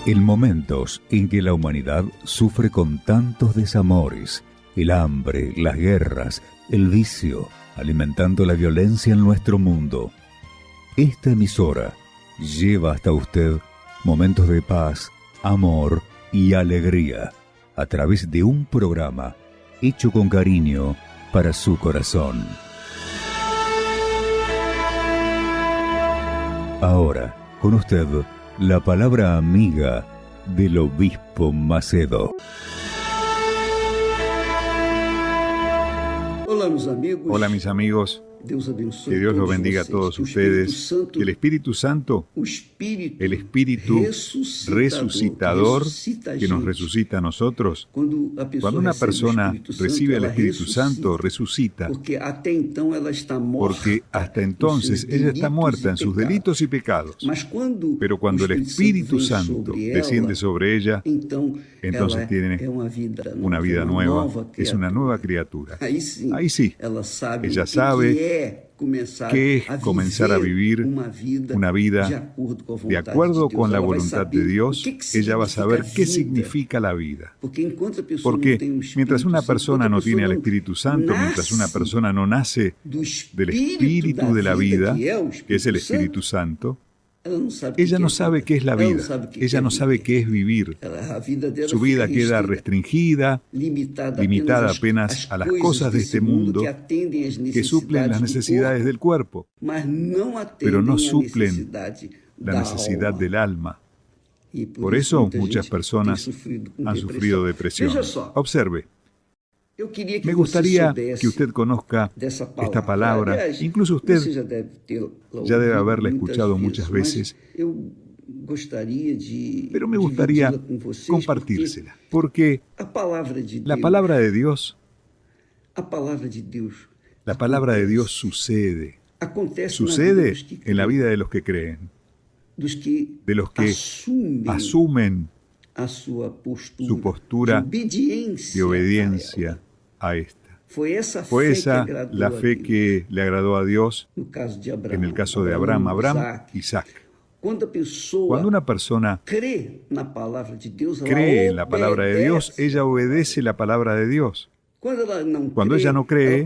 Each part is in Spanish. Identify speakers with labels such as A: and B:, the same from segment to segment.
A: En momentos en que la humanidad sufre con tantos desamores, el hambre, las guerras, el vicio, alimentando la violencia en nuestro mundo, esta emisora lleva hasta usted momentos de paz, amor y alegría a través de un programa hecho con cariño para su corazón. Ahora, con usted, la palabra amiga del obispo Macedo.
B: Hola mis amigos, que Dios los bendiga a todos ustedes, que el Espíritu Santo, el Espíritu resucitador que nos resucita a nosotros, cuando una persona recibe al Espíritu Santo, resucita, porque hasta entonces ella está muerta en sus delitos y pecados, pero cuando el Espíritu Santo desciende sobre ella, entonces tiene una vida nueva, es una nueva criatura. Ahí sí, ella sabe qué es comenzar a vivir una vida de acuerdo con la voluntad de Dios. Ella va a saber qué significa la vida. Porque mientras una persona no tiene al Espíritu Santo, mientras una persona no nace del Espíritu de la vida, que es el Espíritu Santo, ella no sabe qué es la vida, ella no sabe qué es vivir. Su vida queda restringida, limitada apenas a las cosas de este mundo que suplen las necesidades del cuerpo, pero no suplen la necesidad del alma. Por eso muchas personas han sufrido depresión. Observe. Me gustaría que usted conozca esta palabra, incluso usted ya debe haberla escuchado muchas veces, pero me gustaría compartírsela, porque la palabra de Dios, sucede en la vida de los que creen, de los que asumen su postura de obediencia a esta. Fue esa la fe que le agradó a Dios en el caso de Abraham, Isaac. Cuando una persona cree en la palabra de Dios, ella obedece la palabra de Dios. Cuando ella no cree,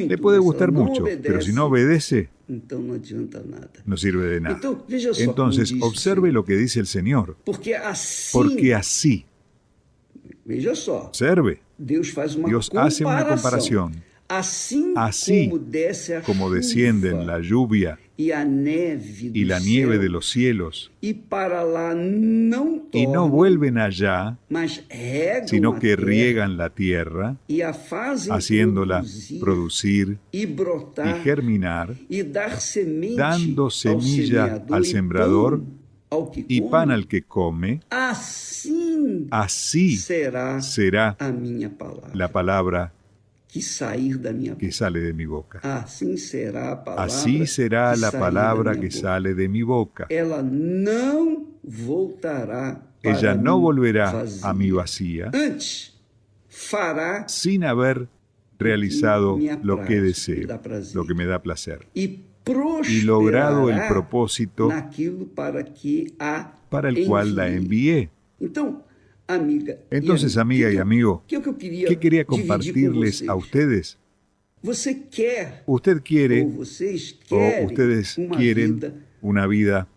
B: le puede gustar mucho, pero si no obedece, no sirve de nada. Entonces, observe lo que dice el Señor. Porque así, observe, Dios hace una comparación. Así como descienden la lluvia y la nieve de los cielos, y no vuelven allá, sino que riegan la tierra, haciéndola producir y germinar, dando semilla al sembrador y pan al que come, así será la palabra que sale de mi boca. Así será la palabra que sale de mi boca. Ella no volverá a mí vacía, sin haber realizado lo que deseo, lo que me da placer, y logrado el propósito para el cual la envié. Entonces, amiga y amigo, ¿qué quería compartirles a ustedes? Usted quiere, o ustedes quieren una vida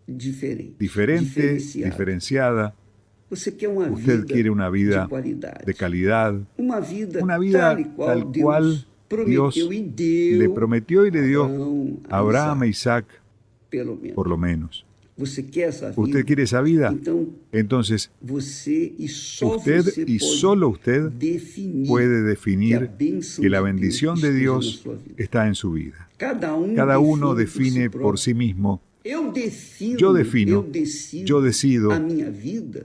B: diferente, diferenciada. Usted quiere una vida de calidad, una vida tal cual Dios le prometió y le dio a Abraham e Isaac, por lo menos. ¿Usted quiere esa vida? Entonces, usted y solo usted puede definir que la bendición de Dios está en su vida. Cada uno define por sí mismo. Yo defino, yo decido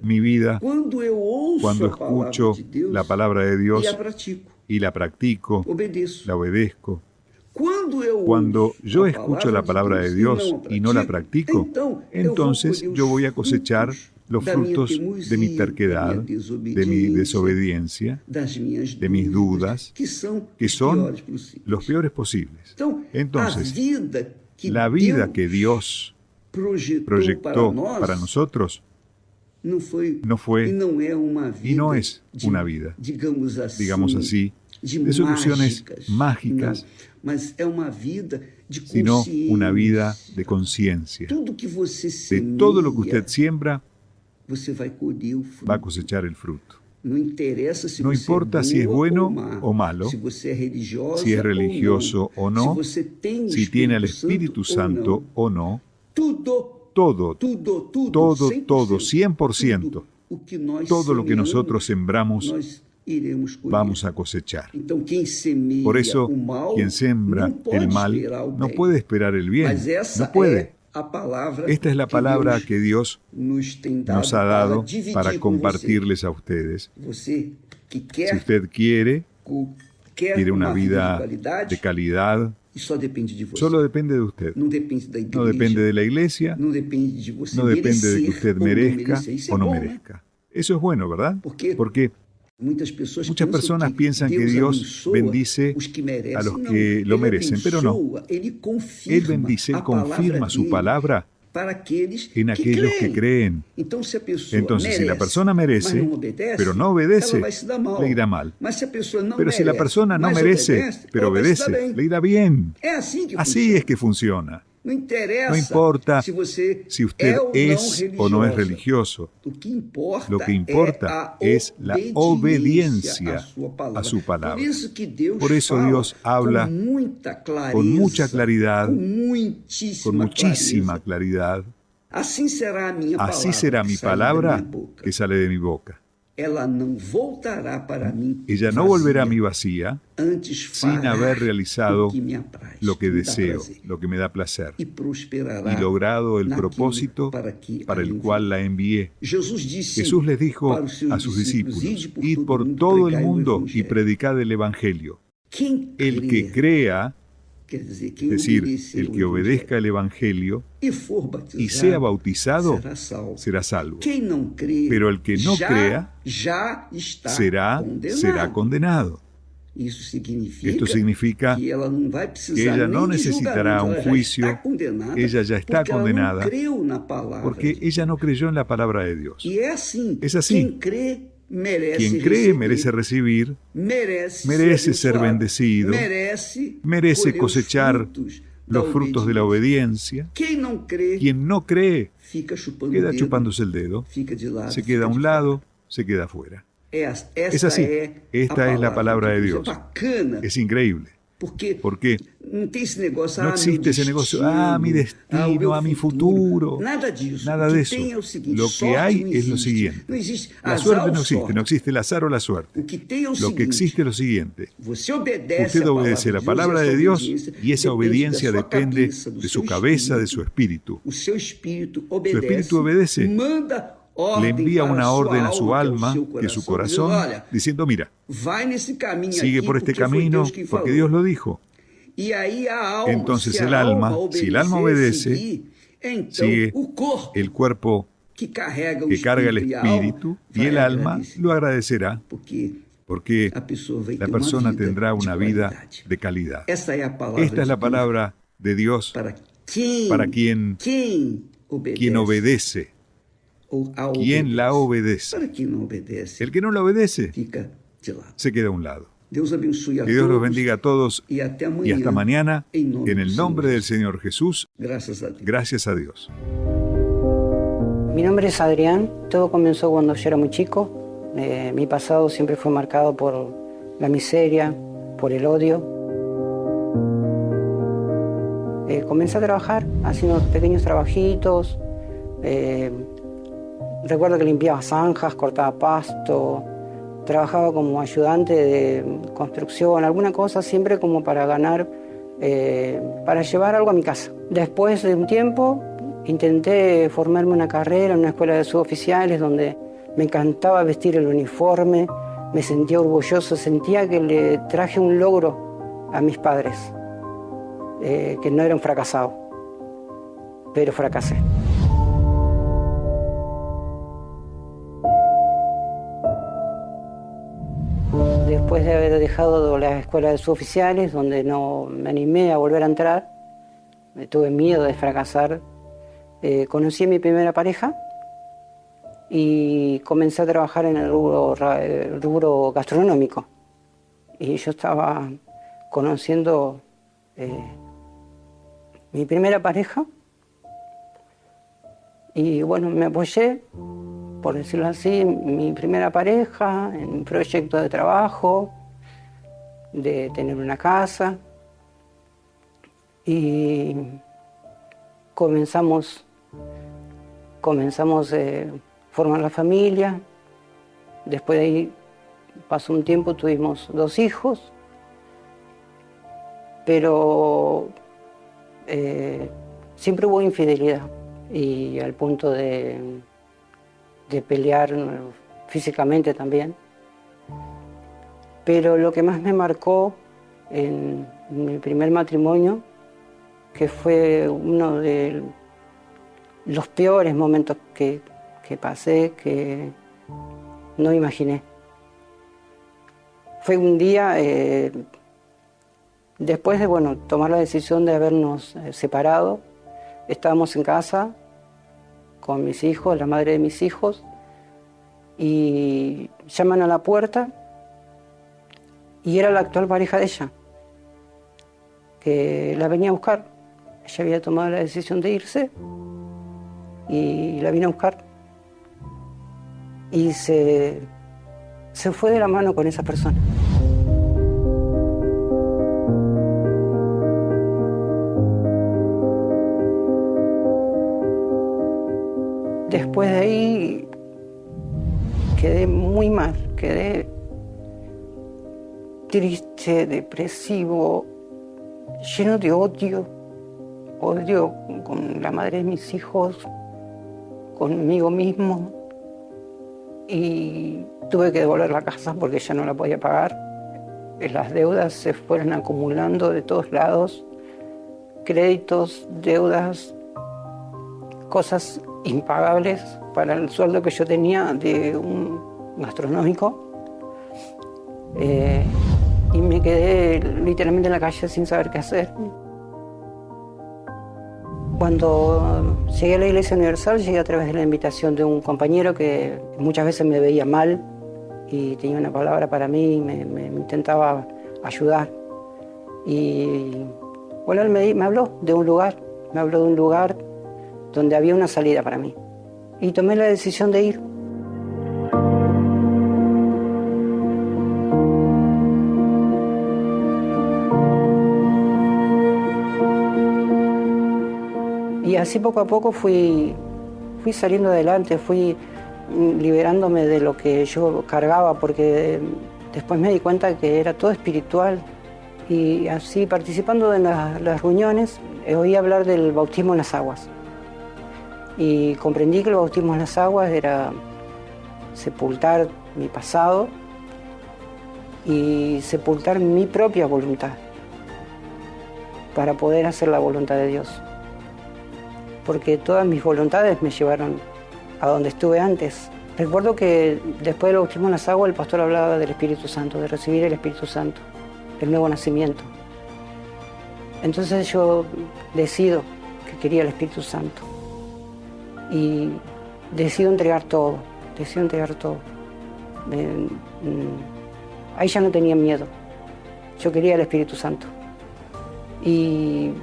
B: mi vida cuando escucho la palabra de Dios y la practico, la obedezco. Cuando yo escucho la palabra de Dios y no la practico, entonces yo voy a cosechar los frutos de mi terquedad, de mi desobediencia, de mis dudas, que son los peores posibles. Entonces, la vida que Dios proyectó para nosotros no fue y no es una vida, digamos así, de soluciones mágicas, sino una vida de conciencia. De todo lo que usted siembra, va a cosechar el fruto. No importa si es bueno o malo, si es religioso o no, si tiene al Espíritu Santo o no, todo, 100%, todo lo que nosotros sembramos, vamos a cosechar. Por eso, quien siembra el mal no puede esperar el bien, no puede. Esta es la palabra que Dios nos ha dado para compartirles a ustedes. Si usted quiere una vida de calidad, solo depende de usted. No depende de la iglesia, no depende de que usted merezca o no merezca. Eso es bueno, ¿verdad? Porque muchas personas piensan que Dios bendice a los que lo merecen, pero no. Él bendice, Él confirma su palabra en aquellos que creen. Entonces, si la persona merece, pero no obedece, le irá mal. Pero si la persona no merece, pero obedece, le irá bien. Así es que funciona. No importa si usted es o no es religioso. Lo que importa es la obediencia a su palabra. Por eso Dios habla con mucha claridad, con muchísima claridad. Así será mi palabra que sale de mi boca. Ella no volverá a mí vacía sin haber realizado lo que deseo, lo que me da placer, y logrado el propósito para el cual la envié. Jesús les dijo a sus discípulos: id por todo el mundo y predicad el Evangelio. El que crea, es decir, el que obedezca el Evangelio y sea bautizado, será salvo. Pero el que no crea, será condenado. Esto significa que ella no necesitará un juicio, ella ya está condenada, porque ella no creyó en la palabra de Dios. Es así. Quien cree merece recibir, merece ser bendecido, merece cosechar los frutos de la obediencia. Quien no cree queda chupándose el dedo, se queda a un lado, se queda afuera. Es así. Esta es la palabra de Dios. Es increíble. Porque no existe ese negocio, mi destino, mi futuro. Nada de eso. Lo que hay es lo siguiente. La suerte no existe el azar o la suerte. Lo que existe es lo siguiente. Usted obedece la palabra de Dios y esa obediencia depende de su cabeza, de su espíritu. Su espíritu obedece. Le envía una orden a su alma y a su corazón, diciendo: mira, sigue por este camino porque Dios lo dijo. Entonces el alma, si el alma obedece, sigue el cuerpo que carga el espíritu, y el alma lo agradecerá, porque la persona tendrá una vida de calidad. Esta es la palabra de Dios para quien obedece. ¿Quién la obedece? El que no la obedece se queda a un lado. Que Dios los bendiga a todos y hasta mañana, en el nombre del Señor Jesús. Gracias a Dios.
C: Mi nombre es Adrián. Todo comenzó cuando yo era muy chico. Mi pasado siempre fue marcado por la miseria, por el odio. Comencé a trabajar haciendo pequeños trabajitos. Recuerdo que limpiaba zanjas, cortaba pasto, trabajaba como ayudante de construcción, alguna cosa siempre como para ganar, para llevar algo a mi casa. Después de un tiempo intenté formarme una carrera en una escuela de suboficiales donde me encantaba vestir el uniforme, me sentía orgulloso, sentía que le traje un logro a mis padres, que no era un fracasado, pero fracasé. Después de haber dejado la escuela de suboficiales, donde no me animé a volver a entrar, tuve miedo de fracasar, conocí a mi primera pareja y comencé a trabajar en el rubro gastronómico. Y yo estaba conociendo mi primera pareja y bueno, me apoyé, por decirlo así, en mi primera pareja, en un proyecto de trabajo, de tener una casa, y comenzamos a formar la familia. Después de ahí pasó un tiempo, tuvimos 2 hijos, pero siempre hubo infidelidad y al punto de pelear físicamente también. Pero lo que más me marcó en mi primer matrimonio, que fue uno de los peores momentos que pasé, que no imaginé. Fue un día, después de tomar la decisión de habernos separado, estábamos en casa con mis hijos, la madre de mis hijos, y llaman a la puerta y era la actual pareja de ella, que la venía a buscar. Ella había tomado la decisión de irse y la vino a buscar. Y se fue de la mano con esa persona. Después de ahí quedé muy mal, quedé triste, depresivo, lleno de odio con la madre de mis hijos, conmigo mismo, y tuve que devolver la casa porque ya no la podía pagar. Las deudas se fueron acumulando de todos lados, créditos, deudas, cosas impagables para el sueldo que yo tenía de un gastronómico, y me quedé literalmente en la calle sin saber qué hacer. Cuando llegué a la Iglesia Universal, llegué a través de la invitación de un compañero que muchas veces me veía mal y tenía una palabra para mí y me intentaba ayudar. Y bueno, él me habló de un lugar donde había una salida para mí. Y tomé la decisión de ir. Y así poco a poco fui saliendo adelante, fui liberándome de lo que yo cargaba, porque después me di cuenta que era todo espiritual. Y así, participando de las reuniones, oí hablar del bautismo en las aguas. Y comprendí que el bautismo en las aguas era sepultar mi pasado y sepultar mi propia voluntad para poder hacer la voluntad de Dios. Porque todas mis voluntades me llevaron a donde estuve antes. Recuerdo que después del bautismo en las aguas el pastor hablaba del Espíritu Santo, de recibir el Espíritu Santo, el nuevo nacimiento. Entonces yo decido que quería el Espíritu Santo y decido entregar todo. Ahí ya no tenía miedo, yo quería el Espíritu Santo. Y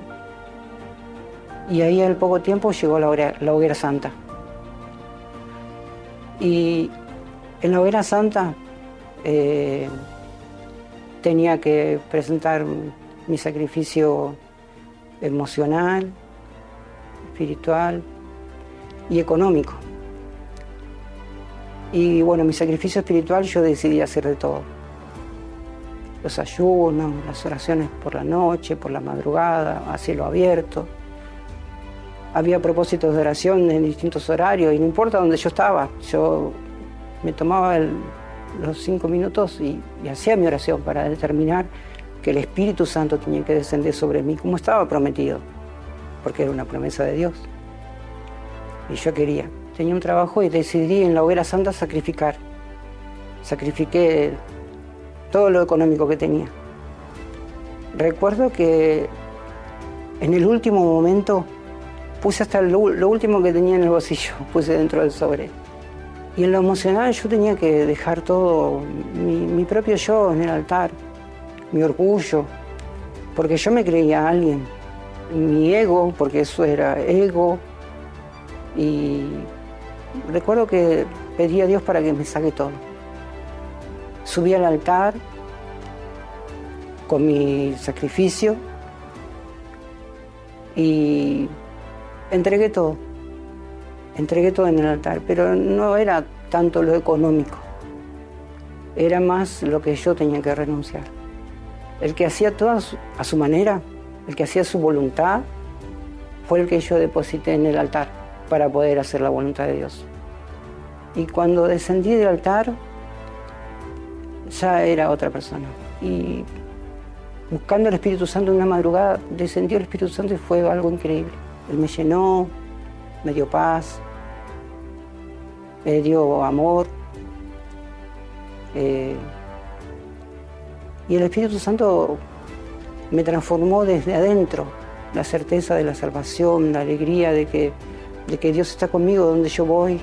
C: ahí al poco tiempo llegó la Hoguera Santa. Y en la Hoguera Santa tenía que presentar mi sacrificio emocional, espiritual y económico. Y bueno, mi sacrificio espiritual yo decidí hacer de todo. Los ayunos, las oraciones por la noche, por la madrugada, a cielo abierto. Había propósitos de oración en distintos horarios y no importa dónde yo estaba, yo me tomaba los 5 minutos y hacía mi oración para determinar que el Espíritu Santo tenía que descender sobre mí como estaba prometido, porque era una promesa de Dios. Y yo tenía un trabajo y decidí en la Hoguera Santa sacrificar. Sacrifiqué todo lo económico que tenía. Recuerdo que en el último momento puse hasta lo último que tenía en el bolsillo, puse dentro del sobre. Y en lo emocional yo tenía que dejar todo, mi propio yo en el altar, mi orgullo, porque yo me creía alguien, mi ego, porque eso era ego. Y recuerdo que pedí a Dios para que me saque todo. Subí al altar con mi sacrificio y entregué todo en el altar, pero no era tanto lo económico, era más lo que yo tenía que renunciar. El que hacía todo a su manera, el que hacía su voluntad, fue el que yo deposité en el altar para poder hacer la voluntad de Dios. Y cuando descendí del altar, ya era otra persona. Y buscando el Espíritu Santo en una madrugada, descendió el Espíritu Santo y fue algo increíble. Él me llenó, me dio paz, me dio amor. Y el Espíritu Santo me transformó desde adentro, la certeza de la salvación, la alegría de que Dios está conmigo donde yo voy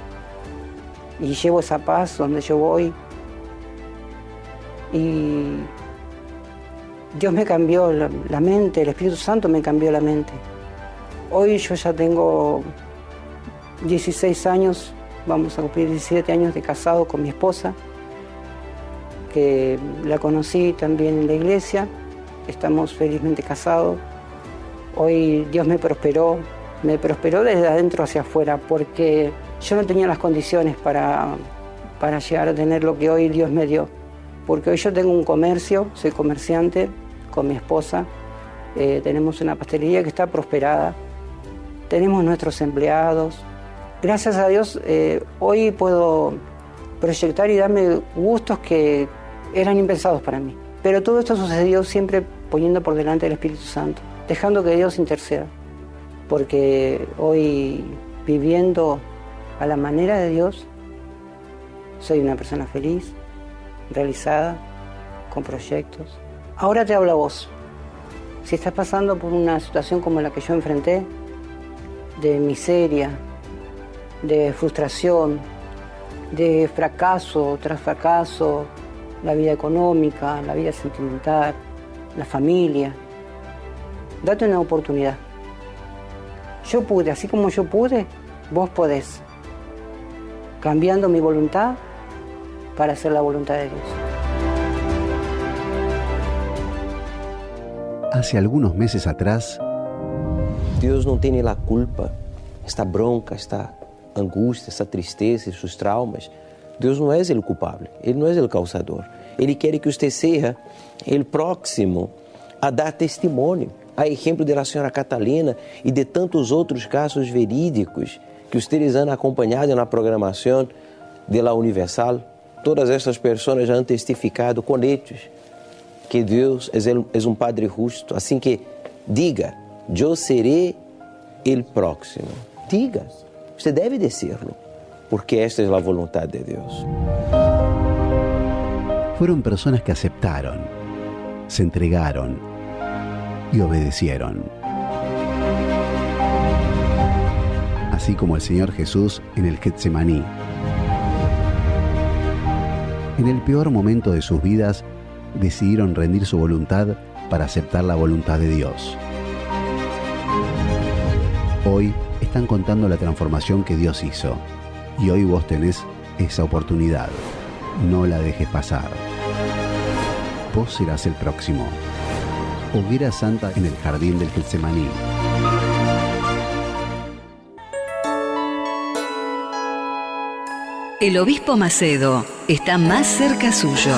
C: y llevo esa paz donde yo voy. Y Dios me cambió la mente, el Espíritu Santo me cambió la mente. Hoy yo ya tengo 16 años, vamos a cumplir 17 años de casado con mi esposa, que la conocí también en la iglesia, estamos felizmente casados. Hoy Dios me prosperó desde adentro hacia afuera, porque yo no tenía las condiciones para llegar a tener lo que hoy Dios me dio. Porque hoy yo tengo un comercio, soy comerciante con mi esposa, tenemos una pastelería que está prosperada, tenemos nuestros empleados. Gracias a Dios, hoy puedo proyectar y darme gustos que eran impensados para mí. Pero todo esto sucedió siempre poniendo por delante el Espíritu Santo, dejando que Dios interceda. Porque hoy, viviendo a la manera de Dios, soy una persona feliz, realizada, con proyectos. Ahora te hablo a vos. Si estás pasando por una situación como la que yo enfrenté, de miseria, de frustración, de fracaso tras fracaso, la vida económica, la vida sentimental, la familia, date una oportunidad. Yo pude, así como yo pude, vos podés. Cambiando mi voluntad para hacer la voluntad de Dios.
D: Hace algunos meses atrás,
E: Deus não tem nem a culpa, esta bronca, esta angústia, esta tristeza, esses traumas. Deus não é o culpável, Ele não é o causador. Ele quer que você seja o próximo a dar testemunho, a exemplo da senhora Catalina e de tantos outros casos verídicos que vocês han acompanhado na programação de La Universal. Todas estas pessoas já han testificado com hechos que Deus é um Padre justo. Assim que diga, eu serei o próximo. Diga, você deve decirlo, porque esta é a vontade de Deus.
D: Fueron personas que aceptaron, se entregaron y obedecieron. Así como el Señor Jesús en el Getsemaní. En el peor momento de sus vidas, decidieron rendir su voluntad para aceptar la voluntad de Dios. Hoy están contando la transformación que Dios hizo, y hoy vos tenés esa oportunidad. No la dejes pasar. Vos serás el próximo. Hoguera Santa en el jardín del Getsemaní.
F: El Obispo Macedo está más cerca suyo.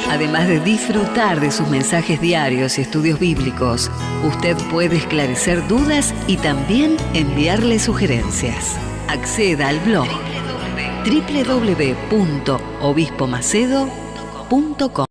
F: Además de disfrutar de sus mensajes diarios y estudios bíblicos, usted puede esclarecer dudas y también enviarle sugerencias. Acceda al blog www.obispomacedo.com.